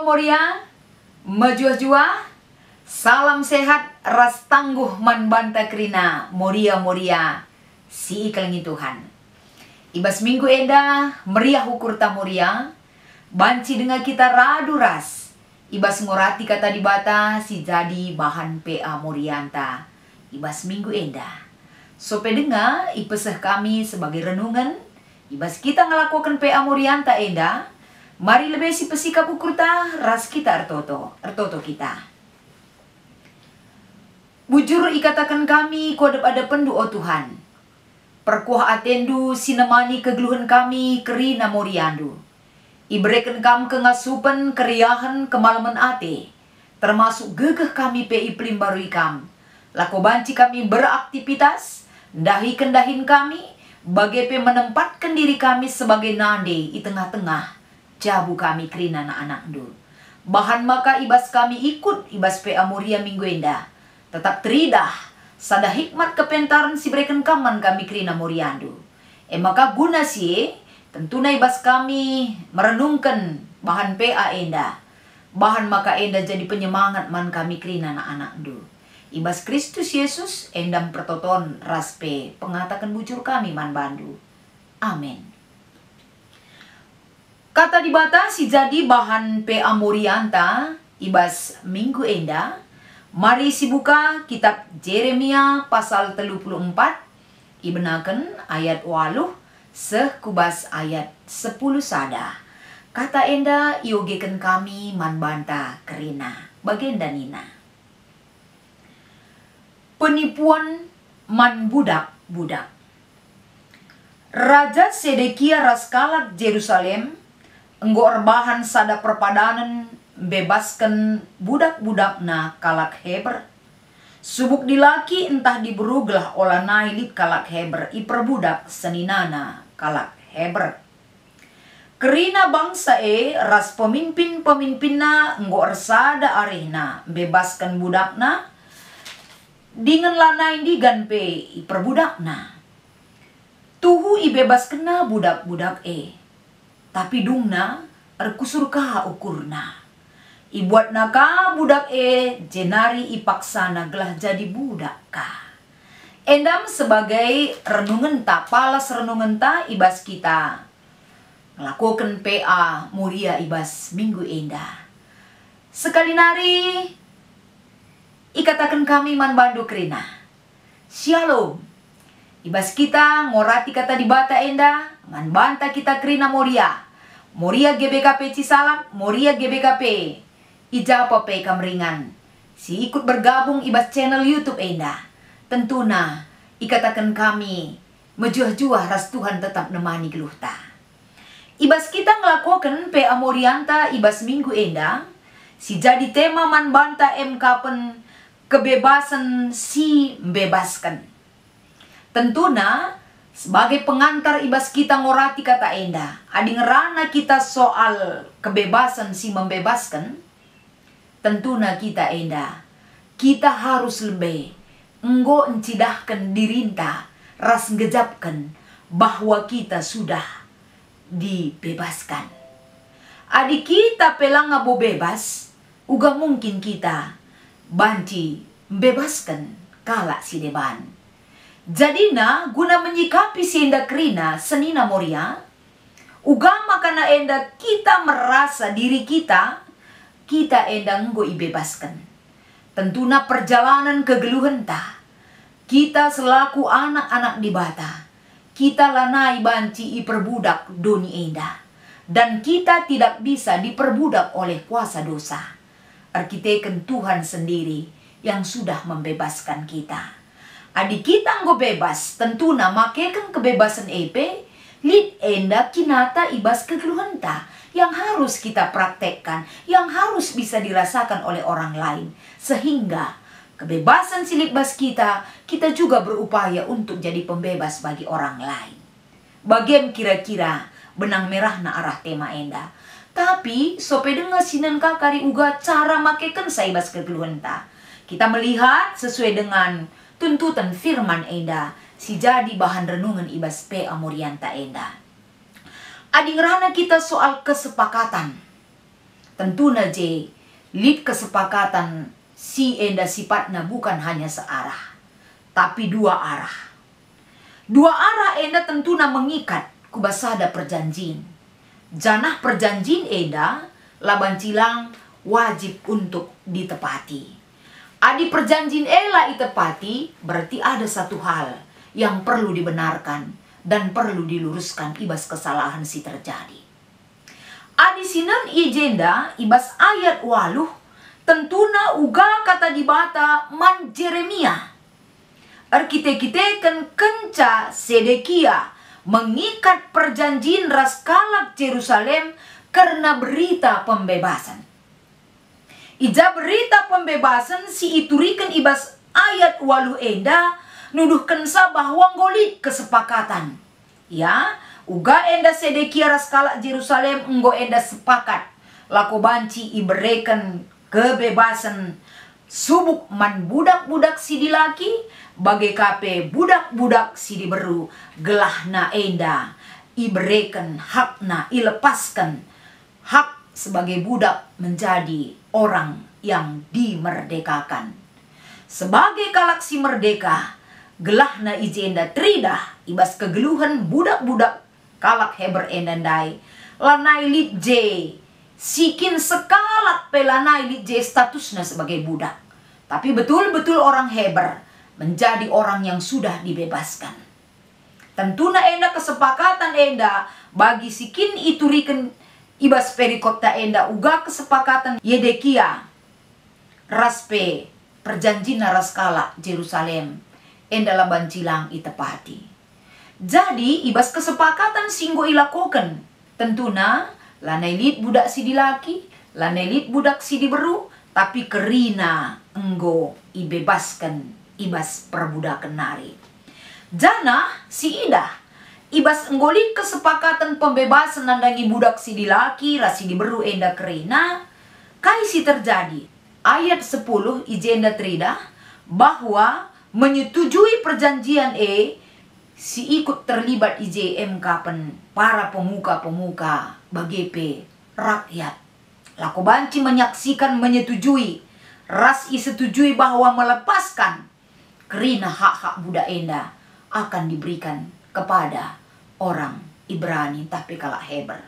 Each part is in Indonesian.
Shalom Moria, Majua-jua, salam sehat, ras tangguh man banta krina, Moria, si ikalangi Tuhan. Ibas minggu enda, meriah ukur ta Moria, banci dengan kita radu ras. Ibas ngorati kata dibata, si jadi bahan PA Morianta. Ibas minggu enda. Sope dengar, ipeseh kami sebagai renungan, ibas kita ngelakukan PA Morianta enda, mari lebih si pesikap ukur ta, ras kita ertoto kita. Bujur ikatakan kami kodep ada pendu o Tuhan. Perkuah atendu sinemani kegeluhan kami kerina moriandu. Ibrekan kam kengasupan keriahan kemalaman ate. Termasuk gegeh kami PI Plim baru ikam. Lako banci kami beraktivitas, dahi kendahin kami, bagai menempatkan diri kami sebagai nande di tengah-tengah. Jabu kami kerina anak-anak du. Bahan maka ibas kami ikut ibas PA Moria minggu enda. Tetap teridah, sada hikmat kepentaran si berikan kaman kami kerina Moriandu. Maka guna si, tentu na ibas kami merenungkan bahan PA enda. Bahan maka enda jadi penyemangat man kami kerina anak-anak du. Ibas Kristus Yesus endam pertoton raspe pengatakan bujur kami man bandu. Amin. Kata dibatasi jadi bahan PA Morianta ibas minggu enda. Mari sibuka kitab Jeremia pasal 34. Ibenaken ayat 8 sekubas ayat 10 sada. Kata enda iogeken kami man banta kerina bagenda nina. Penipuan man budak-budak. Raja Sedekia raskalak Jerusalem enggo erbahan sada perpadanan bebaskan budak-budak na kalak Heber. Subuk dilaki entah diberuglah olah nailit kalak Heber iperbudak seninana kalak Heber. Kerina bangsa ras pemimpin-pemimpinna enggo ersada arehna bebaskan budakna dengan lanai diganpe iperbudakna. Tuhu ibebaskenna budak-budak tapi dungna erkusur kaha ukurna. Ibuat naka budak jenari ipaksana gelah jadi budak ka. Endam sebagai renungan ta, palas renungan ta ibas kita. Melakukan PA Moria ibas minggu enda. Sekali nari ikatakan kami man bandu kerina. Shalom. Ibas kita ngorati kata dibata enda, man banta kita kerina Moria. Moria GBKP Cisalak, Moria GBKP Ijapa pe kamringan. Si ikut bergabung ibas channel YouTube enda. Tentuna ikatakan kami mejuah-juah ras Tuhan tetap nemani geluhta. Ibas kita ngelakukan PA Morianta ibas minggu enda. Si jadi tema man banta kapen kebebasan si membebaskan. Tentuna sebagai pengantar ibas kita ngorati kata enda. Adi ngerana kita soal kebebasan si membebaskan. Tentuna kita enda. Kita harus lebih enggo encidahkan dirinta. Ras ngejapkan bahwa kita sudah dibebaskan. Adi kita pelang ngabo bebas. Uga mungkin kita banci membebaskan kalak si deban. Jadina guna menyikapi si enda kerina senina Moria, ugama kana enda kita merasa diri kita enda nggo ibebaskan. Tentuna perjalanan kegeluhan ta. Kita selaku anak-anak di bata, kita lanai banci iperbudak doni enda. Dan kita tidak bisa diperbudak oleh kuasa dosa. Arkiteken Tuhan sendiri yang sudah membebaskan kita. Adik kita nggo bebas, tentuna makekan kebebasan lid enda kinata ibas kegeluhan ta yang harus kita praktekkan, yang harus bisa dirasakan oleh orang lain. Sehingga kebebasan silibas kita juga berupaya untuk jadi pembebas bagi orang lain. Bagian kira-kira benang merah na arah tema enda. Tapi sope dengar sinan kakari uga cara makekan saibas kegeluhan ta. Kita melihat sesuai dengan tuntutan firman enda, si jadi bahan renungan ibas PA Morianta enda. Adi ngerana kita soal kesepakatan. Tentuna je, lid kesepakatan si enda sifatnya bukan hanya searah, tapi dua arah. Dua arah enda tentuna mengikat kubasada perjanjian. Janah perjanjian enda laban cilang wajib untuk ditepati. Adi perjanjian ela itepati berarti ada satu hal yang perlu dibenarkan dan perlu diluruskan ibas kesalahan si terjadi. Adi sinan ijenda ibas ayat waluh tentuna uga kata dibata man Jeremia. Arkite-kiteken kenca Sedekia mengikat perjanjian raskalak Yerusalem karena berita pembebasan. Ija berita pembebasan si iturikan ibas ayat waluh enda nuduhkan sa bahwa ngolit kesepakatan. Ya, uga enda Sedekia raskalak Yerusalem enggo enda sepakat lako banci ibereken kebebasan subuk man budak-budak si dilaki bagai kape budak-budak si diberu gelahna enda ibereken hakna ilepaskan hak sebagai budak menjadi orang yang dimerdekakan. Sebagai kalak si merdeka gelahna ijenda tridah ibas kegeluhan budak-budak kalak Heber endandai lanai lit je sikin sekalak pelanai lit je statusnya sebagai budak, tapi betul-betul orang Heber menjadi orang yang sudah dibebaskan. Tentuna enda kesepakatan enda bagi sikin ituriken ibas perikopta enda uga kesepakatan Yedekia raspe perjanjian raskala Yerusalem enda laban cilang itepati. Jadi ibas kesepakatan singgo ilakoken tentuna lanailit budak si dilaki, lanailit budak si diberu, tapi kerina enggo ibebaskan ibas perbudakan nari. Jana si idah ibas enggolit kesepakatan pembebasan nandangi budak si dilaki rasi diberu enda kerina kai si terjadi. Ayat 10 ijenda trida bahwa menyetujui perjanjian si ikut terlibat IJM kapan para pemuka-pemuka bagepe rakyat. Lako banci menyaksikan menyetujui ras setujui bahwa melepaskan kerina hak-hak budak enda akan diberikan kepada orang Ibrani tapi kalak Heber.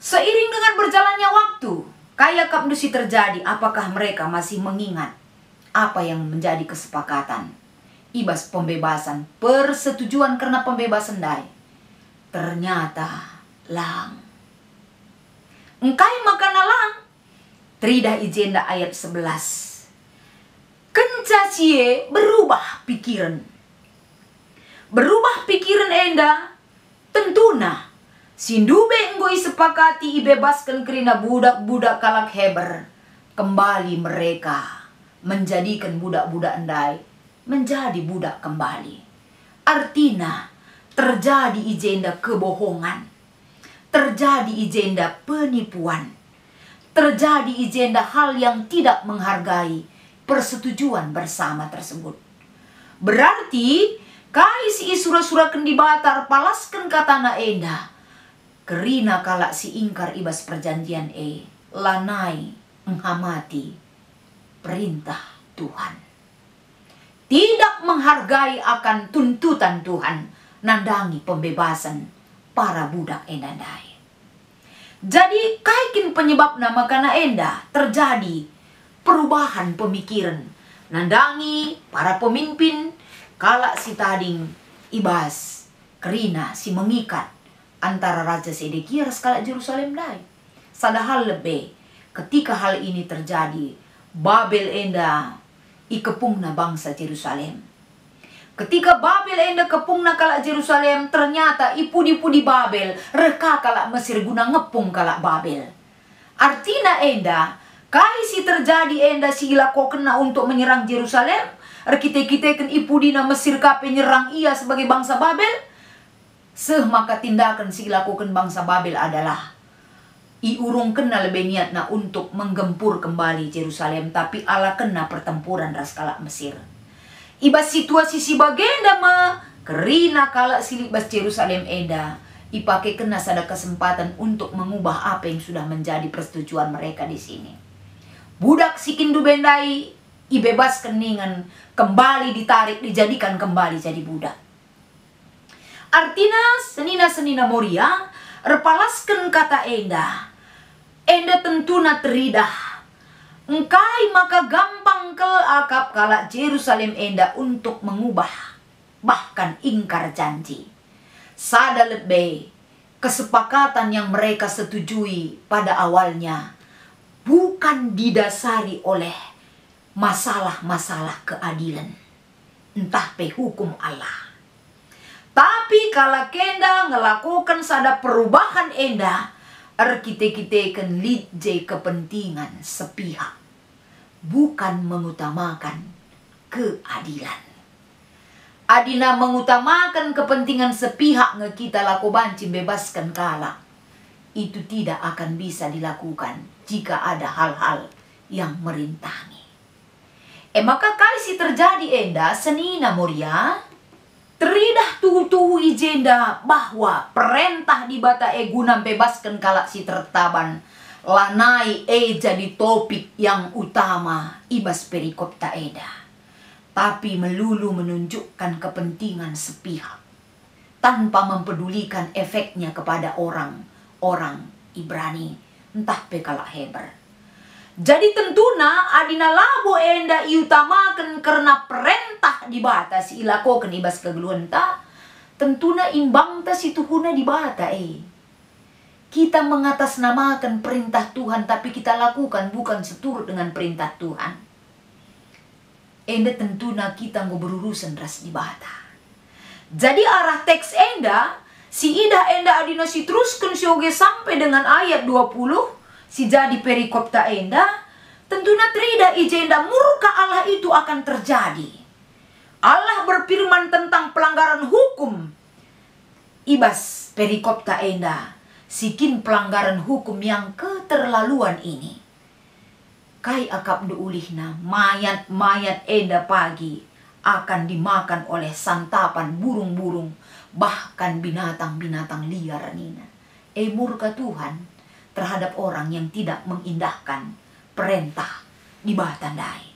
Seiring dengan berjalannya waktu, kayak kapdusi terjadi, apakah mereka masih mengingat apa yang menjadi kesepakatan ibas pembebasan, persetujuan karena pembebasan dai? Ternyata lang. Engkai makana lang. Trida ijenda ayat 11. Kenca cie berubah pikiran. Berubah pikiran enda tentuna sindube enggoi sepakati ibebaskan kerina budak-budak kalak Heber. Kembali mereka menjadikan budak-budak endai menjadi budak kembali. Artinya terjadi ijenda kebohongan, terjadi ijenda penipuan, terjadi ijenda hal yang tidak menghargai persetujuan bersama tersebut. Berarti kai si isura-sura kendi batar palaskan katana enda kerina kalak si ingkar ibas perjanjian lanai menghamati perintah Tuhan, tidak menghargai akan tuntutan Tuhan nandangi pembebasan para budak endandai. Jadi kaikin penyebab nama kana enda terjadi perubahan pemikiran nandangi para pemimpin kalak si tading ibas kerina si mengikat antara Raja Sedekia raskala Yerusalem dai. Sadahal lebih ketika hal ini terjadi Babel enda ikepungna bangsa Yerusalem. Ketika Babel enda kepungna kalak Yerusalem, ternyata ipudi-pudi Babel reka kalak Mesir guna ngepung kalak Babel. Artina enda kai si terjadi enda si ilako kena untuk menyerang Yerusalem, arkite-kite ken ipudina Mesir kape nyerang ia sebagai bangsa Babel. Maka tindakan si ilakukan bangsa Babel adalah iurung kena lebih niatna untuk menggempur kembali Yerusalem, tapi ala kena pertempuran raskala Mesir. Ibas situasi si bagenda ma kerina kalak silibas Yerusalem enda Ipakai kena ada kesempatan untuk mengubah apa yang sudah menjadi persetujuan mereka di sini. Budak sikindu bendai ibebaskan dengan kembali ditarik, dijadikan kembali jadi budak. Artinya senina-senina moria repalaskan kata enda. Enda tentuna teridah. Engkai maka gampang ke akap kalak Jerusalem enda untuk mengubah, bahkan ingkar janji. Sada lebih kesepakatan yang mereka setujui pada awalnya bukan didasari oleh masalah-masalah keadilan, entah pe hukum Allah. Tapi kalau kenda ngelakukan sada perubahan enda, kita kan lidje kepentingan sepihak, bukan mengutamakan keadilan. Adina mengutamakan kepentingan sepihak nge kita laku banci bebaskan kalak. Itu tidak akan bisa dilakukan jika ada hal-hal yang merintangi. Maka kaisi terjadi enda senina moria. Teridah tuhu-tuhu ijenda bahwa perintah di bata guna bebaskan kalak si tertaban. Lanai jadi topik yang utama ibas perikop taeda. Tapi melulu menunjukkan kepentingan sepihak tanpa mempedulikan efeknya kepada orang Ibrani, entah pekala Heber. Jadi tentuna adina labo enda iutamakan karena perintah dibatas ilakokan ibas kegeluhan ta, tentuna imbang ta situhuna dibata Kita mengatasnamakan perintah Tuhan tapi kita lakukan bukan seturut dengan perintah Tuhan. Enda tentuna kita mau berurusan ras di bata. Jadi arah teks enda, si ida enda adina si teruskan sioge sampai dengan ayat 20, si jadi perikop ta enda, tentuna terida ijenda murka Allah itu akan terjadi. Allah berfirman tentang pelanggaran hukum. Ibas perikop ta enda, sikin pelanggaran hukum yang keterlaluan ini. Kai akap duulihna mayat-mayat enda pagi akan dimakan oleh santapan burung-burung, bahkan binatang-binatang liar nina. Murka Tuhan terhadap orang yang tidak mengindahkan perintah di batandai.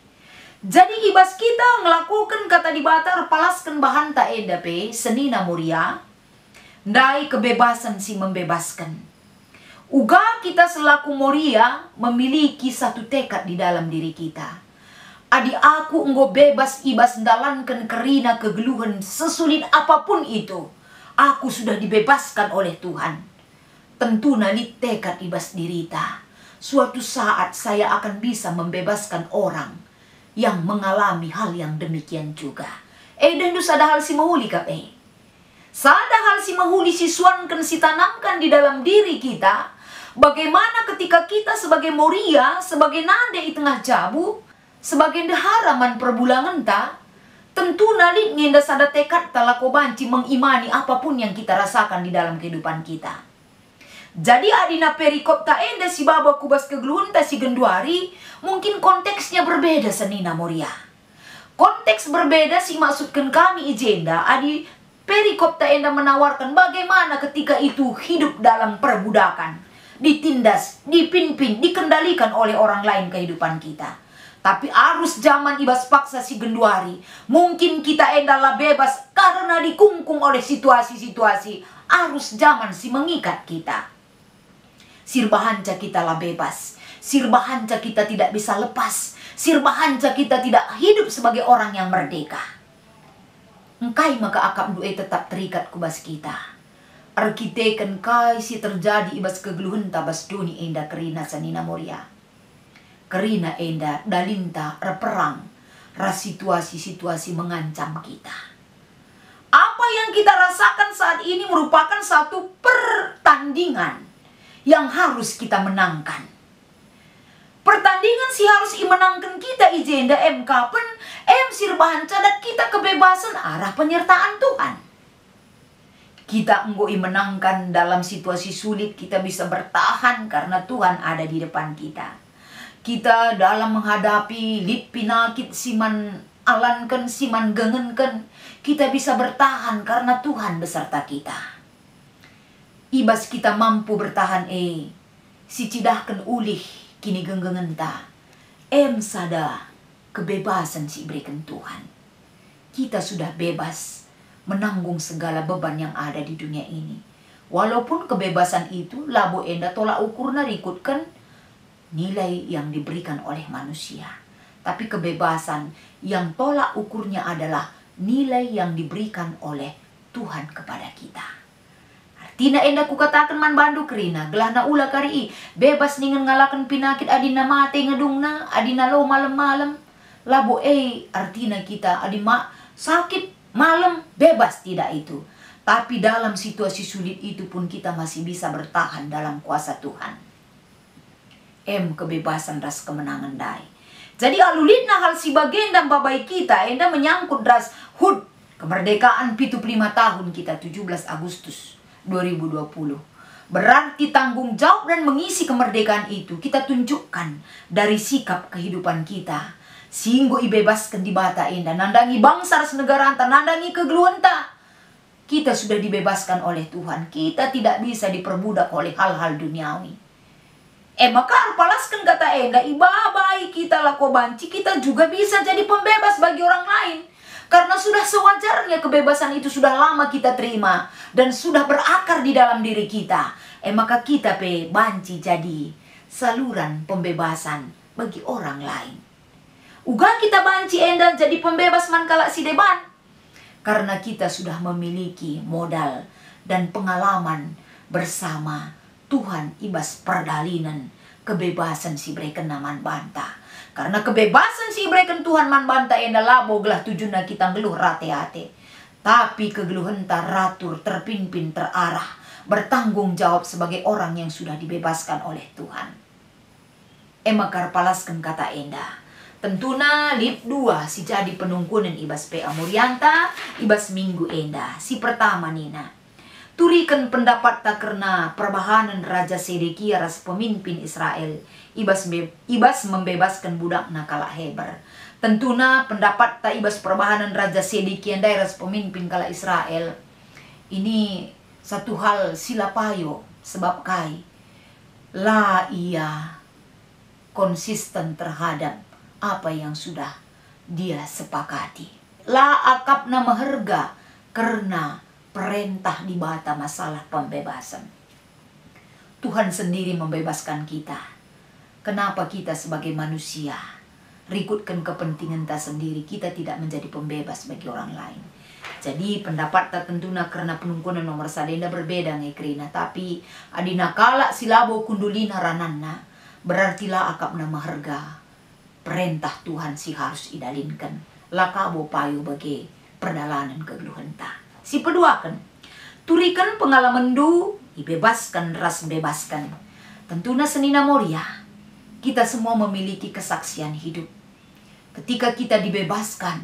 Jadi ibas kita ngelakukan kata di bata repalaskan bahan ta enda pe senina muria, ndai kebebasan si membebaskan. Uga kita selaku moria memiliki satu tekad di dalam diri kita. Adi aku enggo bebas ibas ndalankan kerina kegeluhan sesulit apapun itu. Aku sudah dibebaskan oleh Tuhan. Tentu nalit tekad ibas dirita. Suatu saat saya akan bisa membebaskan orang yang mengalami hal yang demikian juga. Dan ada hal si mahuli kap Sada hal si mahuli siswankan si tanamkan di dalam diri kita. Bagaimana ketika kita sebagai moria, sebagai nade di tengah jabu, sebagai deharaman perbulangan ta, tentu nalit ngenda sada tekad talako banci mengimani apapun yang kita rasakan di dalam kehidupan kita. Jadi adina perikop ta enda si baba kubas kegeluhan ta si genduari, mungkin konteksnya berbeda senina moria. Konteks berbeda si maksudkan kami ijenda, adi perikop ta enda menawarkan bagaimana ketika itu hidup dalam perbudakan. Ditindas, dipimpin, dikendalikan oleh orang lain kehidupan kita. Tapi arus zaman ibas paksa si genduari, mungkin kita endalah bebas karena dikungkung oleh situasi-situasi arus zaman si mengikat kita. Sirbahanca kita lah bebas, sirbahanca kita tidak bisa lepas, sirbahanca kita tidak hidup sebagai orang yang merdeka. Engkai maka akap du'e tetap terikat kubas kita. Arkiteken kai si terjadi ibas kegeluhan tabas duni enda kerina sanina moria. Kerina enda dalinta reperang ras situasi-situasi mengancam kita. Apa yang kita rasakan saat ini merupakan satu pertandingan yang harus kita menangkan. Pertandingan si harus menangkan kita ijenda kapan sirbahan cadat kita kebebasan arah penyertaan Tuhan. Kita enggoi menangkan dalam situasi sulit, kita bisa bertahan karena Tuhan ada di depan kita. Kita dalam menghadapi lip pinakit siman alankan, siman gengenkan, kita bisa bertahan karena Tuhan beserta kita. ibas kita mampu bertahan si cidahkan ulih kini genggengenta. Sada kebebasan si berikan Tuhan. Kita sudah bebas menanggung segala beban yang ada di dunia ini. Walaupun kebebasan itu labo enda tolak ukurna rikutkan nilai yang diberikan oleh manusia. Tapi kebebasan yang tolak ukurnya adalah nilai yang diberikan oleh Tuhan kepada kita. Artinya enda ku katakan man bandu kerina gelahna ula kari bebas ningen ngalakan penyakit adina mate ngedungna adina lo malam-malam labo artinya kita adima sakit malam bebas tidak itu. Tapi dalam situasi sulit itu pun kita masih bisa bertahan dalam kuasa Tuhan. Kebebasan ras kemenangan dai. Jadi alulitna hal si bagian dan babai kita enda menyangkut ras HUT kemerdekaan 75 tahun kita 17 Agustus 2020. Berarti tanggung jawab dan mengisi kemerdekaan itu kita tunjukkan dari sikap kehidupan kita. Singgo ibebaskan di bata enda nandangi bangsa ras negara anta nandangi kegeluanta. Kita sudah dibebaskan oleh Tuhan. Kita tidak bisa diperbudak oleh hal-hal duniawi. Maka arpalaskan kata enda ibabai kita lako banci kita juga bisa jadi pembebas bagi orang lain. Karena sudah sewajarnya kebebasan itu sudah lama kita terima dan sudah berakar di dalam diri kita. Maka kita banci jadi saluran pembebasan bagi orang lain. Uga kita banci enda jadi pembebas mankala si deban. Karena kita sudah memiliki modal dan pengalaman bersama Tuhan ibas perdalinan kebebasan si berikan naman banta. Karena kebebasan si berikan Tuhan man banta enda labo gelah tujuanna kita ngeluh rate-ate. Tapi kegeluhan teratur, terpimpin, terarah, bertanggung jawab sebagai orang yang sudah dibebaskan oleh Tuhan. Makar palaskan kata enda. Tentuna lip 2 si jadi penungkunan ibas PA Morianta ibas minggu enda. Si pertama nina. Turikan pendapat tak karena perbahanan Raja Sedekia ras pemimpin Israel ibas membebaskan budak nakala Heber. Tentuna pendapat tak ibas perbahanan Raja Sedekia ras pemimpin kala Israel. Ini satu hal silapayo sebab kai la ia konsisten terhadap apa yang sudah dia sepakati. La akapna maherga karena perintah di bata masalah pembebasan. Tuhan sendiri membebaskan kita. Kenapa kita sebagai manusia rikutkan kepentingan tak sendiri, kita tidak menjadi pembebas bagi orang lain. Jadi pendapat tak tentuna karena penungkunan nomor sadenda berbeda ngekrina. Tapi adina kala silabo kundulina rananna berarti la akapna maherga perintah Tuhan si harus idalinkan. Lakabo payu bagi perdalanan kegeluhanta. Si peduakan. Turikan pengalaman du, ibebaskan ras bebaskan. Tentuna senina Moria. Kita semua memiliki kesaksian hidup. Ketika kita dibebaskan.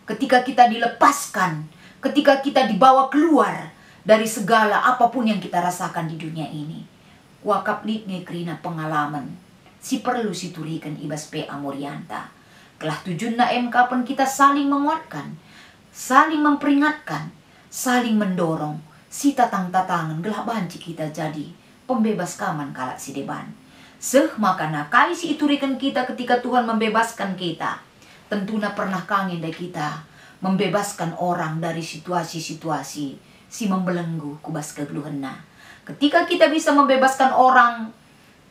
Ketika kita dilepaskan. Ketika kita dibawa keluar dari segala apapun yang kita rasakan di dunia ini. Wakap litnya kerina pengalaman. Si perlu siturikan ibas PA Morianta. Kelah tujuanna kapan kita saling menguatkan, saling memperingatkan, saling mendorong. Si tatang-tatangan gelah banci kita jadi pembebas kaman kalak si deban. Makana kai si iturikan kita ketika Tuhan membebaskan kita. Tentuna pernah kangen dari kita membebaskan orang dari situasi-situasi si membelenggu kubas kegeluhanna. Ketika kita bisa membebaskan orang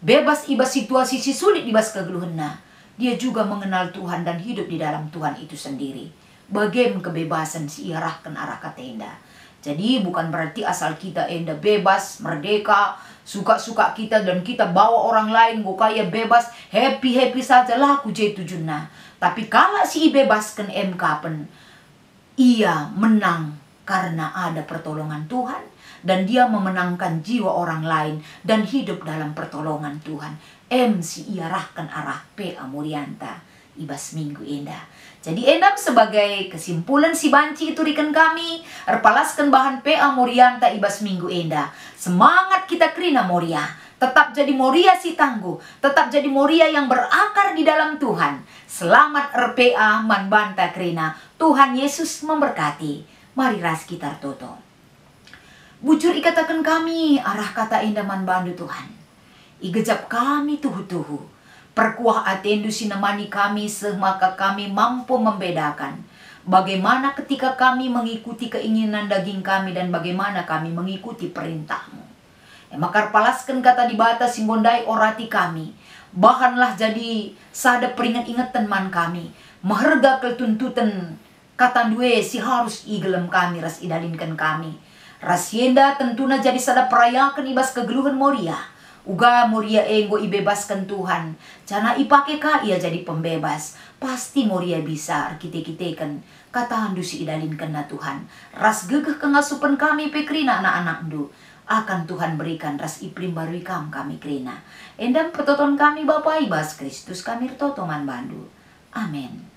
bebas ibas situasi si sulit ibas kegeluhanna, dia juga mengenal Tuhan dan hidup di dalam Tuhan itu sendiri. Bagaimana kebebasan si arahkan arah kata enda. Jadi bukan berarti asal kita enda bebas, merdeka, suka-suka kita dan kita bawa orang lain go kaya bebas, happy-happy saja lah ku jadi tujuanna. Tapi kalau si bebaskan kapan, ia menang karena ada pertolongan Tuhan. Dan dia memenangkan jiwa orang lain dan hidup dalam pertolongan Tuhan. Si iarahkan arah PA Morianta ibas minggu enda. Jadi endam sebagai kesimpulan si banci itu rikan kami erpalaskan bahan PA Morianta ibas minggu enda. Semangat kita kerina Moria. Tetap jadi Moria si tangguh. Tetap jadi Moria yang berakar di dalam Tuhan. Selamat RPA manbanta kerina. Tuhan Yesus memberkati. Mari ras kita toto. Bujur ikatakan kami arah kata indaman bandu Tuhan. Igejap kami tuhu-tuhu. Perkuah atendu sinemani kami semaka kami mampu membedakan. Bagaimana ketika kami mengikuti keinginan daging kami dan bagaimana kami mengikuti perintahmu. Makar palaskan kata dibatas simbondai orati kami. Bahanlah jadi sada peringat-ingat teman kami. Maharga ketuntutan kata due si harus igelem kami ras idalinkan kami. Rasienda tentuna jadi sada perayakan ibas kegeluhan Moria. Uga Moria enggo ibebaskan Tuhan. Cana ipake ka ia jadi pembebas. Pasti Moria bisa arkite-kitekan. Kata handu si idalinkan na Tuhan. Ras gegeh kengasupan kami pekrina anak-anak du. Akan Tuhan berikan ras iplim baru ikam kami krina. Endam petoton kami Bapa ibas Kristus kami totoman bandu. Amin.